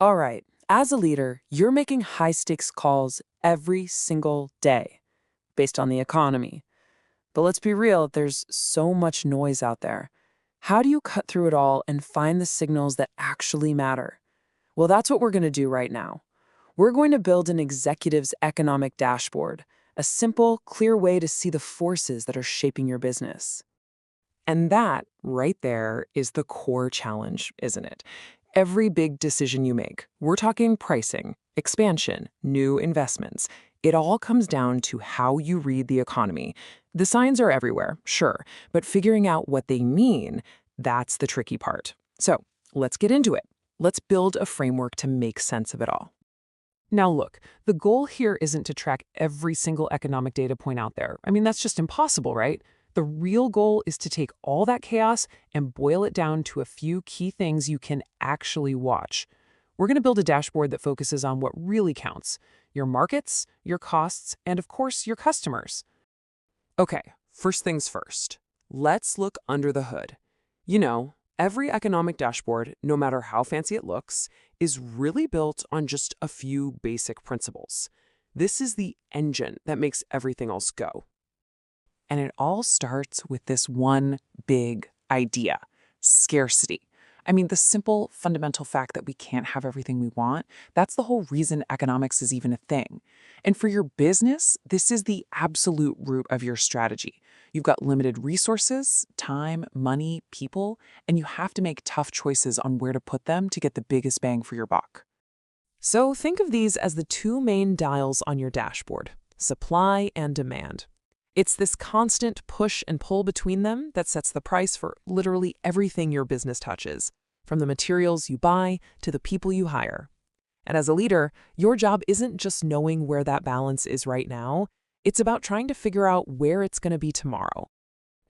All right, as a leader, you're making high-stakes calls every single day based on the economy. But let's be real, there's so much noise out there. How do you cut through it all and find the signals that actually matter? Well, that's what we're going to do right now. We're going to build an executive's economic dashboard, a simple, clear way to see the forces that are shaping your business. And that, right there, is the core challenge, isn't it? Every big decision you make, we're talking pricing, expansion, new investments, it all comes down to how you read the economy. The signs are everywhere, sure, but figuring out what they mean, that's the tricky part. So let's get into it. Let's build a framework to make sense of it all. Now look, the goal here isn't to track every single economic data point out there. I mean, that's just impossible, right? The real goal is to take all that chaos and boil it down to a few key things you can actually watch. We're going to build a dashboard that focuses on what really counts: your markets, your costs, and of course, your customers. Okay, first things first. Let's look under the hood. You know, every economic dashboard, no matter how fancy it looks, is really built on just a few basic principles. This is the engine that makes everything else go. And it all starts with this one big idea: scarcity. I mean, the simple, fundamental fact that we can't have everything we want, that's the whole reason economics is even a thing. And for your business, this is the absolute root of your strategy. You've got limited resources, time, money, people, and you have to make tough choices on where to put them to get the biggest bang for your buck. So think of these as the two main dials on your dashboard: supply and demand. It's this constant push and pull between them that sets the price for literally everything your business touches, from the materials you buy to the people you hire. And as a leader, your job isn't just knowing where that balance is right now, it's about trying to figure out where it's going to be tomorrow.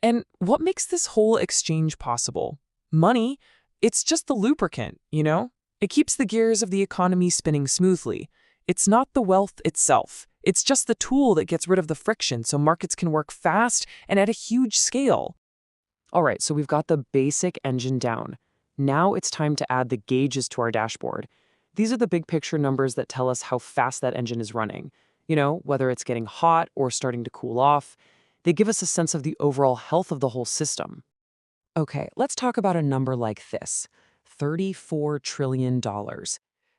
And what makes this whole exchange possible? Money, it's just the lubricant, you know? It keeps the gears of the economy spinning smoothly. It's not the wealth itself. It's just the tool that gets rid of the friction so markets can work fast and at a huge scale. All right, so we've got the basic engine down. Now it's time to add the gauges to our dashboard. These are the big picture numbers that tell us how fast that engine is running. You know, whether it's getting hot or starting to cool off. They give us a sense of the overall health of the whole system. Okay, let's talk about a number like this: $34 trillion.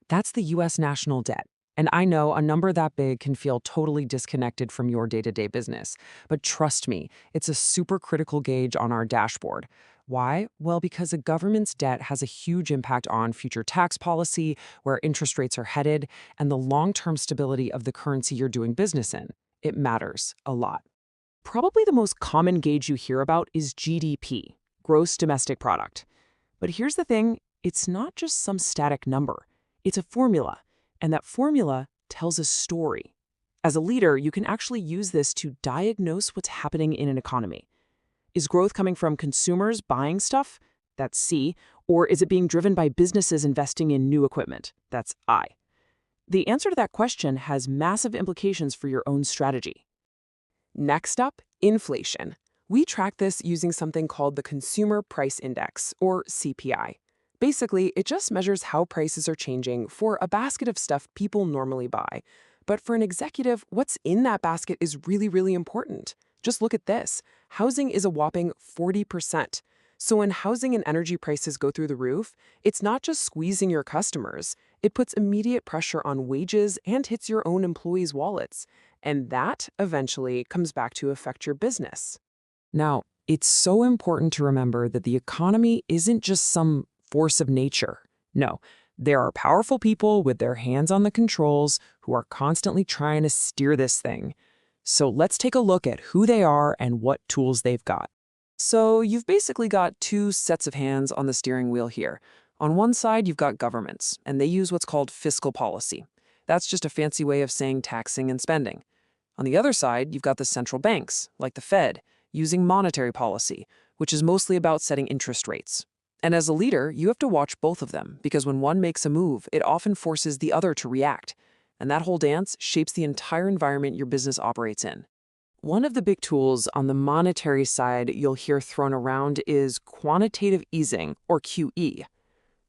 That's the US national debt. And I know a number that big can feel totally disconnected from your day-to-day business. But trust me, it's a super critical gauge on our dashboard. Why? Well, because a government's debt has a huge impact on future tax policy, where interest rates are headed, and the long-term stability of the currency you're doing business in. It matters a lot. Probably the most common gauge you hear about is GDP, gross domestic product. But here's the thing, it's not just some static number. It's a formula. And that formula tells a story. As a leader, you can actually use this to diagnose what's happening in an economy. Is growth coming from consumers buying stuff? That's C. Or is it being driven by businesses investing in new equipment? That's I. The answer to that question has massive implications for your own strategy. Next up, inflation. We track this using something called the Consumer Price Index, or CPI. Basically, it just measures how prices are changing for a basket of stuff people normally buy. But for an executive, what's in that basket is really, really important. Just look at this. Housing is a whopping 40%. So when housing and energy prices go through the roof, it's not just squeezing your customers. It puts immediate pressure on wages and hits your own employees' wallets. And that eventually comes back to affect your business. Now, it's so important to remember that the economy isn't just some force of nature. No, there are powerful people with their hands on the controls who are constantly trying to steer this thing. So let's take a look at who they are and what tools they've got. So you've basically got two sets of hands on the steering wheel here. On one side, you've got governments, and they use what's called fiscal policy. That's just a fancy way of saying taxing and spending. On the other side, you've got the central banks, like the Fed, using monetary policy, which is mostly about setting interest rates. And as a leader, you have to watch both of them, because when one makes a move, it often forces the other to react. And that whole dance shapes the entire environment your business operates in. One of the big tools on the monetary side you'll hear thrown around is quantitative easing, or QE.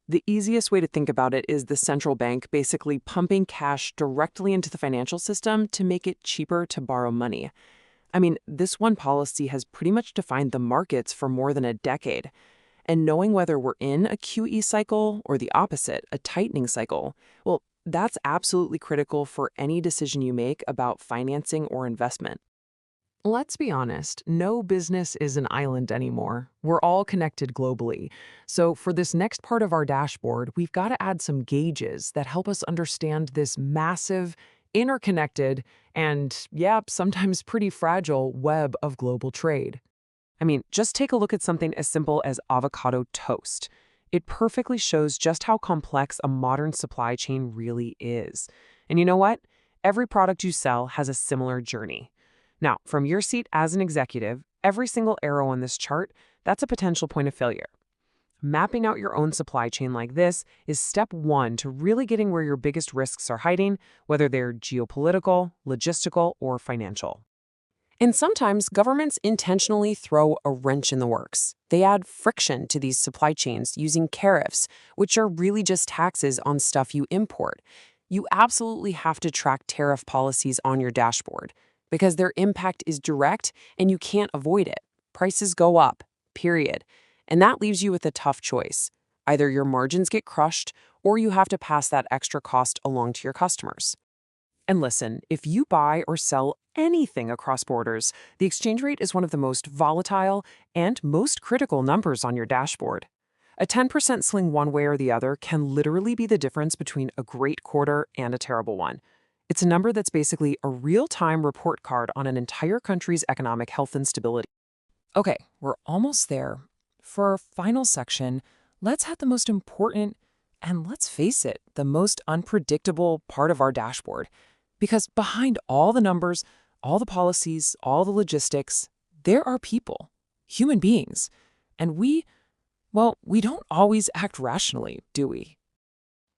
The easiest way to think about it is the central bank basically pumping cash directly into the financial system to make it cheaper to borrow money. I mean, this one policy has pretty much defined the markets for more than a decade. And knowing whether we're in a QE cycle or the opposite, a tightening cycle, well, that's absolutely critical for any decision you make about financing or investment. Let's be honest, no business is an island anymore. We're all connected globally. So for this next part of our dashboard, we've got to add some gauges that help us understand this massive, interconnected, and yeah, sometimes pretty fragile web of global trade. I mean, just take a look at something as simple as avocado toast. It perfectly shows just how complex a modern supply chain really is. And you know what? Every product you sell has a similar journey. Now, from your seat as an executive, every single arrow on this chart, that's a potential point of failure. Mapping out your own supply chain like this is step one to really getting where your biggest risks are hiding, whether they're geopolitical, logistical, or financial. And sometimes governments intentionally throw a wrench in the works. They add friction to these supply chains using tariffs, which are really just taxes on stuff you import. You absolutely have to track tariff policies on your dashboard because their impact is direct and you can't avoid it. Prices go up, period. And that leaves you with a tough choice. Either your margins get crushed or you have to pass that extra cost along to your customers. And listen, if you buy or sell anything across borders, the exchange rate is one of the most volatile and most critical numbers on your dashboard. A 10% swing one way or the other can literally be the difference between a great quarter and a terrible one. It's a number that's basically a real-time report card on an entire country's economic health and stability. Okay, we're almost there. For our final section, let's have the most important, and let's face it, the most unpredictable part of our dashboard. Because behind all the numbers, all the policies, all the logistics, there are people, human beings. And we don't always act rationally, do we?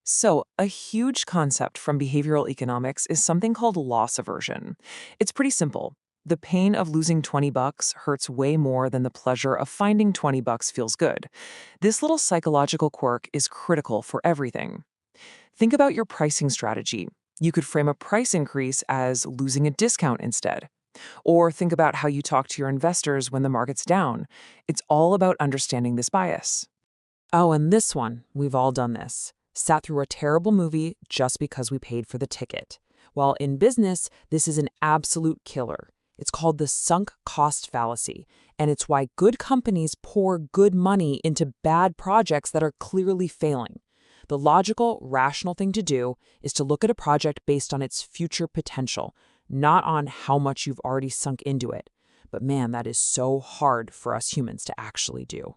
So, a huge concept from behavioral economics is something called loss aversion. It's pretty simple. The pain of losing $20 hurts way more than the pleasure of finding $20 feels good. This little psychological quirk is critical for everything. Think about your pricing strategy. You could frame a price increase as losing a discount instead. Or think about how you talk to your investors when the market's down. It's all about understanding this bias. Oh, and this one, we've all done this. Sat through a terrible movie just because we paid for the ticket. While in business, this is an absolute killer. It's called the sunk cost fallacy, and it's why good companies pour good money into bad projects that are clearly failing. The logical, rational thing to do is to look at a project based on its future potential, not on how much you've already sunk into it. But man, that is so hard for us humans to actually do.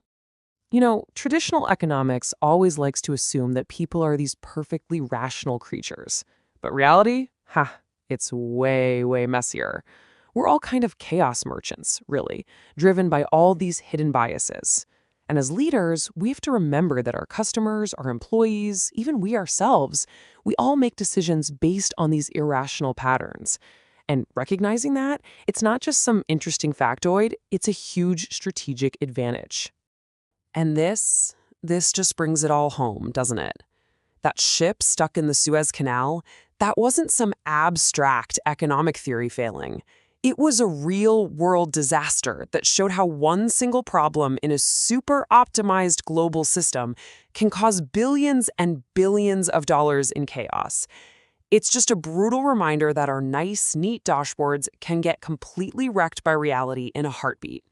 You know, traditional economics always likes to assume that people are these perfectly rational creatures. But reality? It's way, way messier. We're all kind of chaos merchants, really, driven by all these hidden biases. And as leaders, we have to remember that our customers, our employees, even we ourselves, we all make decisions based on these irrational patterns. And recognizing that, it's not just some interesting factoid, it's a huge strategic advantage. And this just brings it all home, doesn't it? That ship stuck in the Suez Canal, that wasn't some abstract economic theory failing. It was a real-world disaster that showed how one single problem in a super-optimized global system can cause billions and billions of dollars in chaos. It's just a brutal reminder that our nice, neat dashboards can get completely wrecked by reality in a heartbeat.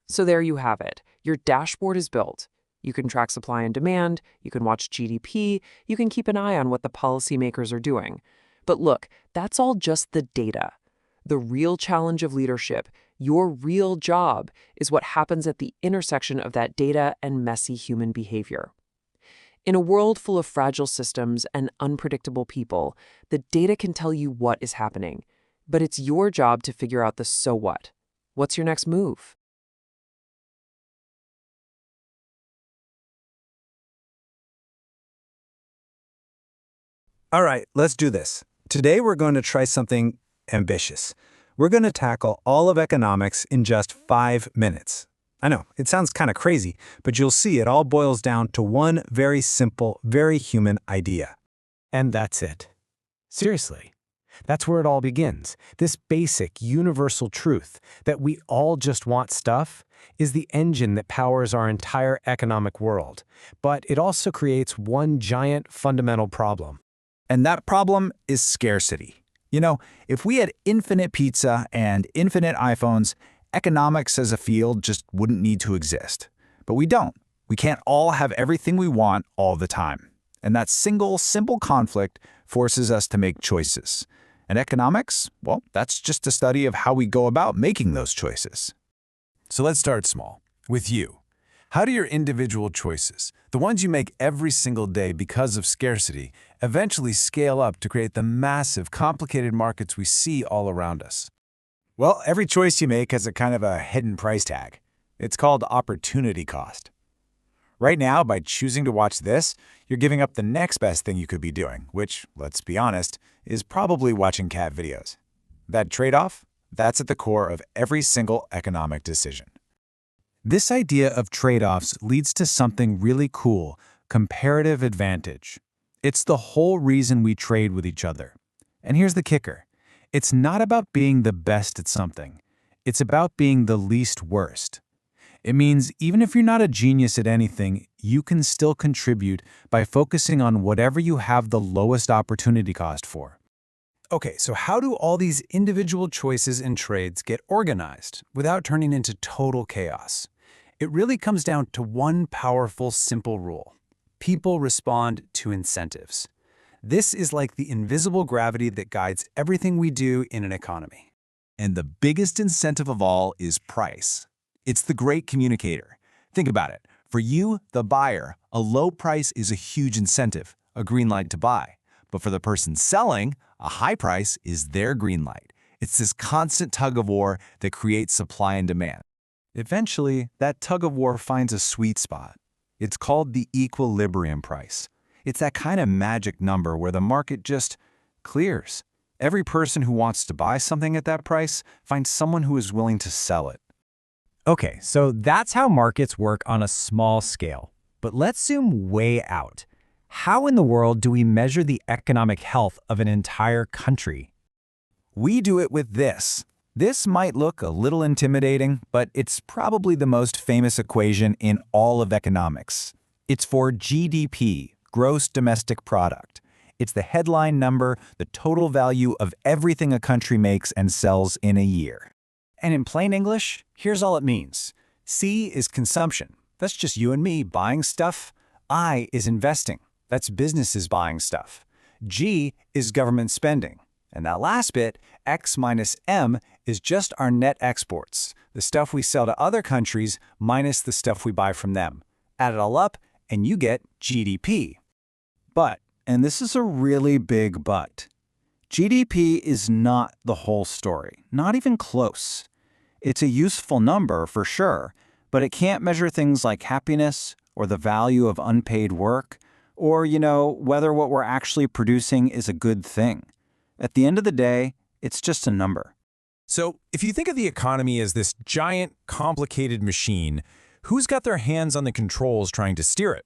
So there you have it. Your dashboard is built. You can track supply and demand, you can watch GDP, you can keep an eye on what the policymakers are doing. But look, that's all just the data. The real challenge of leadership, your real job, is what happens at the intersection of that data and messy human behavior. In a world full of fragile systems and unpredictable people, the data can tell you what is happening. But it's your job to figure out the so what. What's your next move? All right, let's do this. Today we're going to try something ambitious. We're going to tackle all of economics in just 5 minutes. I know, it sounds kind of crazy, but you'll see it all boils down to one very simple, very human idea. And that's it. Seriously. That's where it all begins. This basic, universal truth that we all just want stuff is the engine that powers our entire economic world. But it also creates one giant fundamental problem. And that problem is scarcity. If we had infinite pizza and infinite iPhones, economics as a field just wouldn't need to exist. But we don't. We can't all have everything we want all the time. And that single, simple conflict forces us to make choices. And economics, well, that's just a study of how we go about making those choices. So let's start small, with you. How do your individual choices, the ones you make every single day because of scarcity, eventually scale up to create the massive, complicated markets we see all around us? Well, every choice you make has a kind of a hidden price tag. It's called opportunity cost. Right now, by choosing to watch this, you're giving up the next best thing you could be doing, which, let's be honest, is probably watching cat videos. That trade-off, that's at the core of every single economic decision. This idea of trade-offs leads to something really cool, comparative advantage. It's the whole reason we trade with each other. And here's the kicker. It's not about being the best at something. It's about being the least worst. It means even if you're not a genius at anything, you can still contribute by focusing on whatever you have the lowest opportunity cost for. Okay, so how do all these individual choices and trades get organized without turning into total chaos? It really comes down to one powerful, simple rule. People respond to incentives. This is like the invisible gravity that guides everything we do in an economy. And the biggest incentive of all is price. It's the great communicator. Think about it. For you, the buyer, a low price is a huge incentive, a green light to buy. But for the person selling, a high price is their green light. It's this constant tug of war that creates supply and demand. Eventually, that tug of war finds a sweet spot. It's called the equilibrium price. It's that kind of magic number where the market just clears. Every person who wants to buy something at that price finds someone who is willing to sell it. Okay, so that's how markets work on a small scale. But let's zoom way out. How in the world do we measure the economic health of an entire country? We do it with this. This might look a little intimidating, but it's probably the most famous equation in all of economics. It's for GDP, gross domestic product. It's the headline number, the total value of everything a country makes and sells in a year. And in plain English, here's all it means. C is consumption. That's just you and me buying stuff. I is investing. That's businesses buying stuff. G is government spending. And that last bit, X minus M, is just our net exports, the stuff we sell to other countries minus the stuff we buy from them. Add it all up, and you get GDP. But, and this is a really big but, GDP is not the whole story, not even close. It's a useful number for sure, but it can't measure things like happiness or the value of unpaid work or, whether what we're actually producing is a good thing. At the end of the day, it's just a number. So if you think of the economy as this giant, complicated machine, who's got their hands on the controls trying to steer it?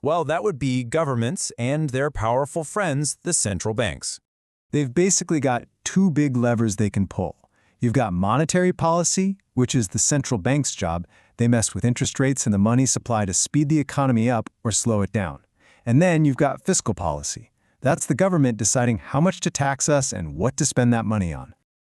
Well, that would be governments and their powerful friends, the central banks. They've basically got two big levers they can pull. You've got monetary policy, which is the central bank's job. They mess with interest rates and the money supply to speed the economy up or slow it down. And then you've got fiscal policy. That's the government deciding how much to tax us and what to spend that money on.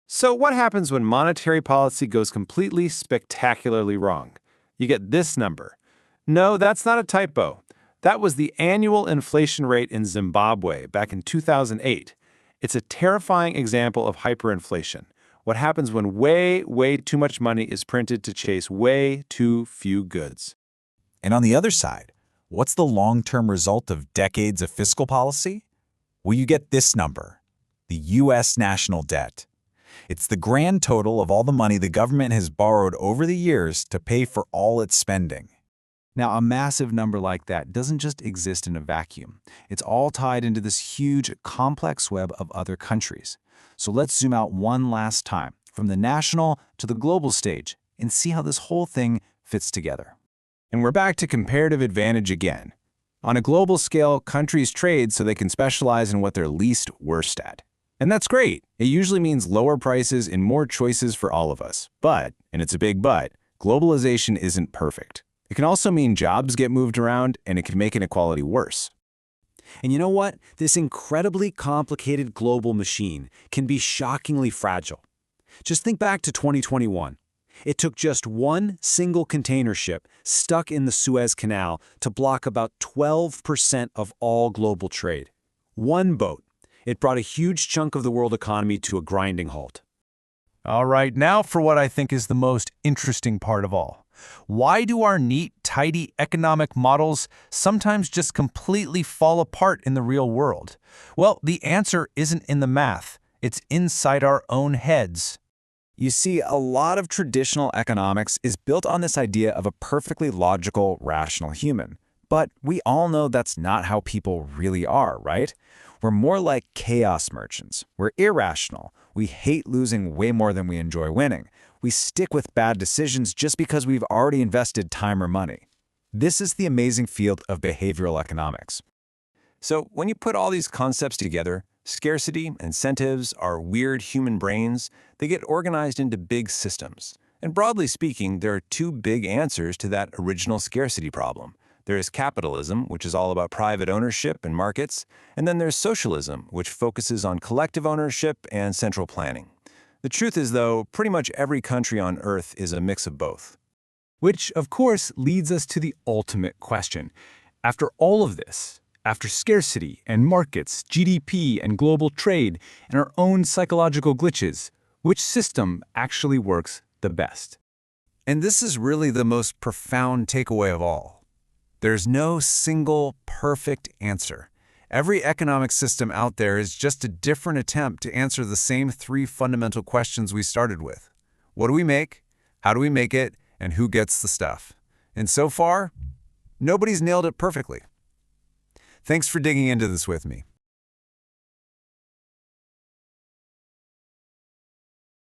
So what happens when monetary policy goes completely spectacularly wrong? You get this number. No, that's not a typo. That was the annual inflation rate in Zimbabwe back in 2008. It's a terrifying example of hyperinflation. What happens when way too much money is printed to chase way too few goods. And on the other side, what's the long-term result of decades of fiscal policy? Well, you get this number, the U.S. national debt. It's the grand total of all the money the government has borrowed over the years to pay for all its spending. Now, a massive number like that doesn't just exist in a vacuum. It's all tied into this huge, complex web of other countries. So let's zoom out one last time, from the national to the global stage, and see how this whole thing fits together. And we're back to comparative advantage again. On a global scale, countries trade so they can specialize in what they're least worst at. And that's great. It usually means lower prices and more choices for all of us. But, and it's a big but, globalization isn't perfect. It can also mean jobs get moved around, and it can make inequality worse. And you know what? This incredibly complicated global machine can be shockingly fragile. Just think back to 2021. It took just one single container ship stuck in the Suez Canal to block about 12% of all global trade. One boat. It brought a huge chunk of the world economy to a grinding halt. All right, now for what I think is the most interesting part of all. Why do our neat, tidy economic models sometimes just completely fall apart in the real world? Well, the answer isn't in the math. It's inside our own heads. You see, a lot of traditional economics is built on this idea of a perfectly logical, rational human. But we all know that's not how people really are, right? We're more like chaos merchants. We're irrational. We hate losing way more than we enjoy winning. We stick with bad decisions just because we've already invested time or money. This is the amazing field of behavioral economics. So when you put all these concepts together, scarcity, incentives, our weird human brains, they get organized into big systems. And broadly speaking, there are two big answers to that original scarcity problem. There is capitalism, which is all about private ownership and markets, and then there's socialism, which focuses on collective ownership and central planning. The truth is, though, pretty much every country on Earth is a mix of both. Which, of course, leads us to the ultimate question. After all of this, after scarcity and markets, GDP and global trade, and our own psychological glitches, which system actually works the best? And this is really the most profound takeaway of all. There's no single perfect answer. Every economic system out there is just a different attempt to answer the same three fundamental questions we started with. What do we make? How do we make it? And who gets the stuff? And so far, nobody's nailed it perfectly. Thanks for digging into this with me.